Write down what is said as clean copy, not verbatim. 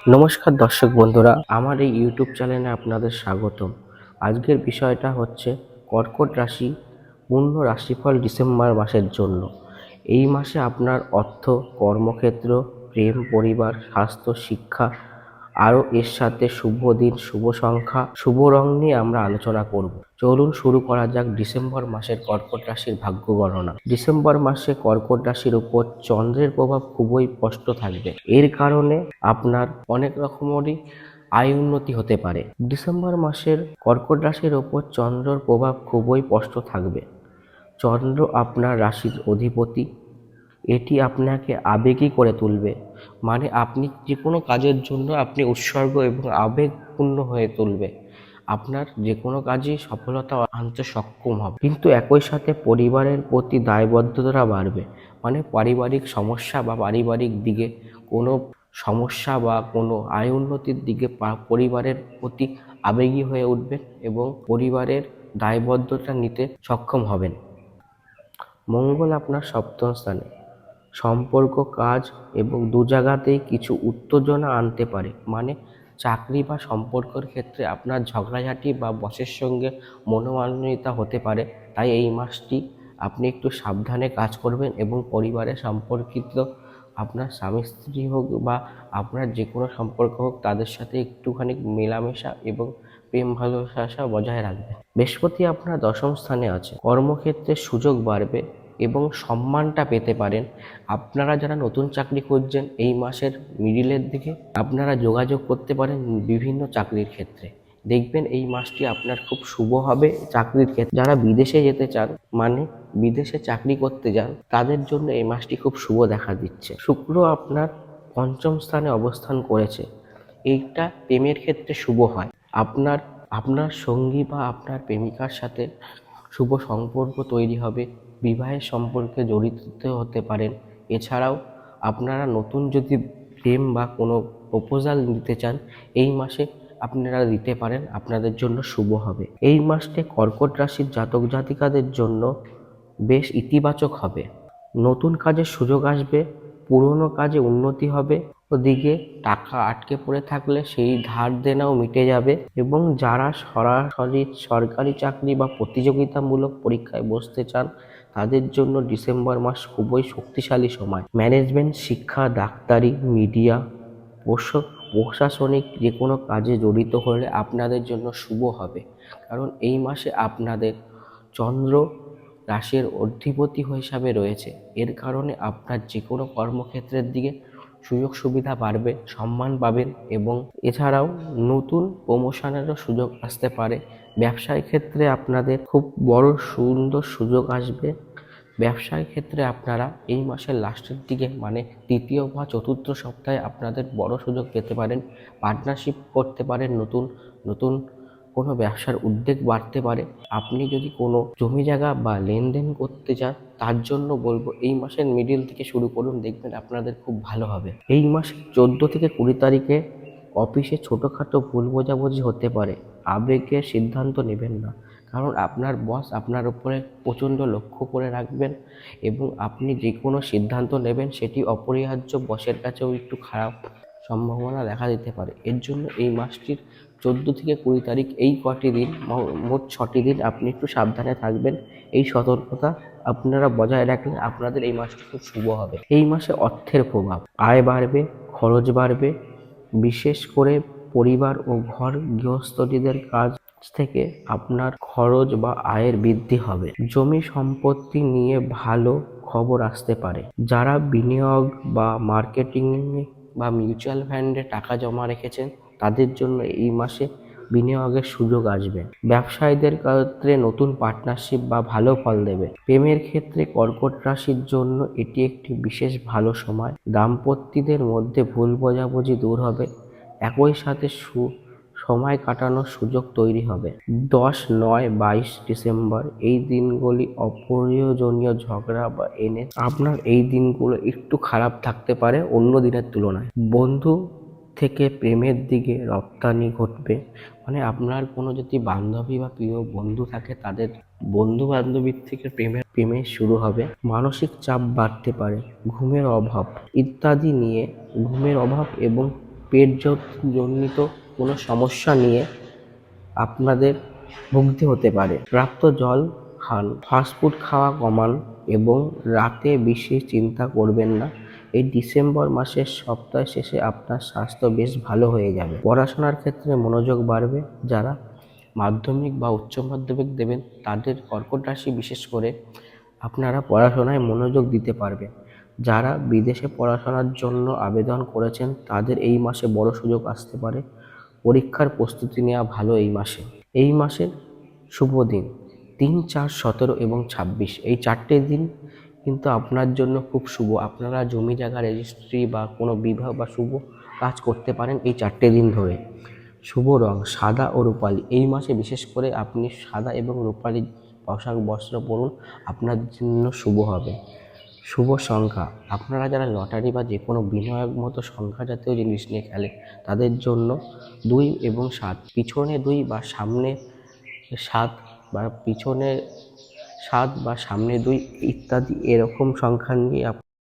নমস্কার দর্শক বন্ধুরা, আমার এই ইউটিউব চ্যানেলে আপনাদের স্বাগতম। আজকের বিষয়টা হচ্ছে কর্কট রাশি পূর্ণ রাশিফল ডিসেম্বর মাসের জন্য। এই মাসে আপনার অর্থ, কর্মক্ষেত্র, প্রেম, পরিবার, স্বাস্থ্য, শিক্ষা আরও এর সাথে শুভ দিন, শুভ সংখ্যা, শুভ রং নিয়ে আমরা আলোচনা করব। চলুন শুরু করা যাক ডিসেম্বর মাসের কর্কট রাশির ভাগ্য গণনা। ডিসেম্বর মাসে কর্কট রাশির উপর চন্দ্রের প্রভাব খুবই স্পষ্ট থাকবে। এর কারণে আপনার অনেক রকমেরই আয় উন্নতি হতে পারে। ডিসেম্বর মাসের কর্কট রাশির ওপর চন্দ্রের প্রভাব খুবই স্পষ্ট থাকবে। চন্দ্র আপনার রাশির অধিপতি। এটি আপনাকে আবেগী করে তুলবে, মানে আপনি যে কোনো কাজের জন্য আপনি উৎসর্গ এবং আবেগপূর্ণ হয়ে তুলবে। আপনার যে কোনো কাজেই সফলতা আনতে সক্ষম হবে, কিন্তু একই সাথে পরিবারের প্রতি দায়বদ্ধতা বাড়বে। মানে পারিবারিক সমস্যা বা পারিবারিক দিকে কোনো সমস্যা বা কোনো আয় উন্নতির দিকে পরিবারের প্রতি আবেগী হয়ে উঠবেন এবং পরিবারের দায়বদ্ধতা নিতে সক্ষম হবেন। মঙ্গল আপনার সপ্তম স্থানে। সম্পর্ক, কাজ এবং দু জায়গাতেই কিছু উত্তেজনা আনতে পারে। মানে চাকরি বা সম্পর্কের ক্ষেত্রে আপনার ঝগড়াঝাটি বা বসের সঙ্গে মনোমালিন্যতা হতে পারে। তাই এই মাসটি আপনি একটু সাবধানে কাজ করবেন এবং পরিবারের সম্পর্কিত আপনার স্বামী স্ত্রী হোক বা আপনার যে কোনো সম্পর্ক হোক, তাদের সাথে একটুখানি মেলামেশা এবং প্রেম ভালোবাসা বজায় রাখবেন। বৃহস্পতি আপনার দশম স্থানে আছে। কর্মক্ষেত্রে সুযোগ বাড়বে এবং সম্মানটা পেতে পারেন। আপনারা যারা নতুন চাকরি খুঁজছেন, এই মাসের মিডিলের দিকে আপনারা যোগাযোগ করতে পারেন বিভিন্ন চাকরির ক্ষেত্রে। দেখবেন এই মাসটি আপনার খুব শুভ হবে চাকরির ক্ষেত্রে। যারা বিদেশে যেতে চান, মানে বিদেশে চাকরি করতে যান, তাদের জন্য এই মাসটি খুব শুভ দেখা দিচ্ছে। শুক্র আপনার পঞ্চম স্থানে অবস্থান করেছে। এইটা প্রেমের ক্ষেত্রে শুভ হয়। আপনার আপনার সঙ্গী বা আপনার প্রেমিকার সাথে শুভ সম্পর্ক তৈরি হবে, বিবাহের সম্পর্কে জড়িত হতে পারেন। এছাড়াও আপনারা নতুন যদি প্রেম বা কোনো প্রপোজাল দিতে চান, এই মাসে আপনারা দিতে পারেন, আপনাদের জন্য শুভ হবে। এই মাসটি কর্কট রাশির জাতক জাতিকাদের জন্য বেশ ইতিবাচক হবে। নতুন কাজের সুযোগ আসবে, পুরনো কাজে উন্নতি হবে, ওদিকে টাকা আটকে পড়ে থাকলে সেই ধার দেনাও মিটে যাবে এবং যারা সরাসরি সরকারি চাকরি বা প্রতিযোগিতামূলক পরীক্ষায় বসতে চান, তাদের জন্য ডিসেম্বর মাস খুবই শক্তিশালী সময়। ম্যানেজমেন্ট, শিক্ষা, ডাক্তারি, মিডিয়া, প্রশাসনিক যে কোনো কাজে জড়িত হলে আপনাদের জন্য শুভ হবে। কারণ এই মাসে আপনাদের চন্দ্র রাশির অধিপতি হিসাবে রয়েছে। এর কারণে আপনার যে কোনো কর্মক্ষেত্রের দিকে সুযোগ সুবিধা বাড়বে, সম্মান পাবেন এবং এছাড়াও নতুন প্রমোশনেরও সুযোগ আসতে পারে। ব্যবসায় ক্ষেত্রে আপনাদের খুব বড় সুন্দর সুযোগ আসবে। ব্যবসার ক্ষেত্রে আপনারা এই মাসের লাস্টের দিকে, মানে তৃতীয় বা চতুর্থ সপ্তাহে আপনাদের বড় সুযোগ পেতে পারেন। পার্টনারশিপ করতে পারেন, নতুন নতুন কোনো ব্যবসার উদ্যোগ বাড়তে পারে। আপনি যদি কোনো জমি জায়গা বা লেনদেন করতে চান, তার জন্য বলবো এই মাসের মিডিল থেকে শুরু করুন, দেখবেন আপনাদের খুব ভালো হবে। এই মাসের 14 থেকে 20 তারিখে অফিসে ছোটোখাটো ভুল বোঝাবুঝি হতে পারে। আবেগের সিদ্ধান্ত নেবেন না, কারণ আপনার বস আপনার উপরে প্রচণ্ড লক্ষ্য করে রাখবেন এবং আপনি যে কোনো সিদ্ধান্ত নেবেন সেটি অপরিহার্য বসের কাছেও একটু খারাপ সম্ভাবনা দেখা দিতে পারে। এর জন্য এই মাসটির 14 থেকে 20 তারিখ, এই কটি দিন, মোট 6টি দিন আপনি একটু সাবধানে থাকবেন। এই সতর্কতা আপনারা বজায় রাখলে আপনাদের এই মাসটি খুব শুভ হবে। এই মাসে অর্থের প্রভাব, আয় বাড়বে, খরচ বাড়বে। বিশেষ করে পরিবার ও ঘর গৃহস্থলীদের কাছ থেকে আপনার খরচ বা আয়ের বৃদ্ধি হবে। জমি সম্পত্তি নিয়ে ভালো খবর আসতে পারে। যারা বিনিয়োগ বা মার্কেটিং বা মিউচুয়াল ফান্ডে টাকা জমা রেখেছেন, তাদের জন্য এই মাসে বিনিয়োগের সুযোগ আসবে। ব্যবসায়ীদের ক্ষেত্রে নতুন পার্টনারশিপ বা ভালো ফল দেবে। প্রেমের ক্ষেত্রে কর্কট রাশির জন্য এটি একটি বিশেষ ভালো সময়। দাম্পত্যদের মধ্যে ভুল বোঝাবুঝি দূর হবে, একই সাথে সময় কাটানোর সুযোগ তৈরি হবে। 10, 9, 22 ডিসেম্বর এই দিনগুলি অপ্রয়োজনীয় ঝগড়া বা আপনার এই দিনগুলো একটু খারাপ থাকতে পারে অন্য দিনের তুলনায়। বন্ধু থেকে প্রেমের দিকে রপ্তানি ঘটবে। মানে আপনার কোনো যদি বান্ধবী বা প্রিয় বন্ধু থাকে, তাদের বন্ধু বান্ধবীর থেকে প্রেমের শুরু হবে। মানসিক চাপ বাড়তে পারে, ঘুমের অভাব ইত্যাদি নিয়ে ঘুমের অভাব এবং জনিত কোনো সমস্যা নিয়ে আপনাদের ভুগতে হতে পারে। পর্যাপ্ত জল খান, ফাস্টফুড খাওয়া কমান এবং রাতে বেশি চিন্তা করবেন না। এই ডিসেম্বর মাসের সপ্তাহ শেষে আপনার স্বাস্থ্য বেশ ভালো হয়ে যাবে। পড়াশোনার ক্ষেত্রে মনোযোগ বাড়বে। যারা মাধ্যমিক বা উচ্চ মাধ্যমিক দেবেন তাদের কর্কট রাশি বিশেষ করে আপনারা পড়াশোনায় মনোযোগ দিতে পারবেন। যারা বিদেশে পড়াশোনার জন্য আবেদন করেছেন তাদের এই মাসে বড় সুযোগ আসতে পারে। পরীক্ষার প্রস্তুতি নেওয়া ভালো এই মাসে। এই মাসের শুভ দিন 3, 4, 17 এবং 26। এই 4টে দিন কিন্তু আপনার জন্য খুব শুভ। আপনারা জমি জায়গা রেজিস্ট্রি বা কোনো বিবাহ বা শুভ কাজ করতে পারেন এই 4টে দিন ধরে। শুভ রং সাদা ও রূপালি। এই মাসে বিশেষ করে আপনি সাদা এবং রূপালি পোশাক বস্ত্র পরুন, আপনার জন্য শুভ হবে। শুভ সংখ্যা আপনারা যারা লটারি বা যে কোনো বিনিয়োগ মতো সংখ্যা জাতীয় জিনিস নিয়ে খেলেন তাদের জন্য 2 এবং 7, পিছনে 2 বা সামনে 7 বা পিছনে 7 বা সামনে 2 ইত্যাদি এরকম সংখ্যা নিয়ে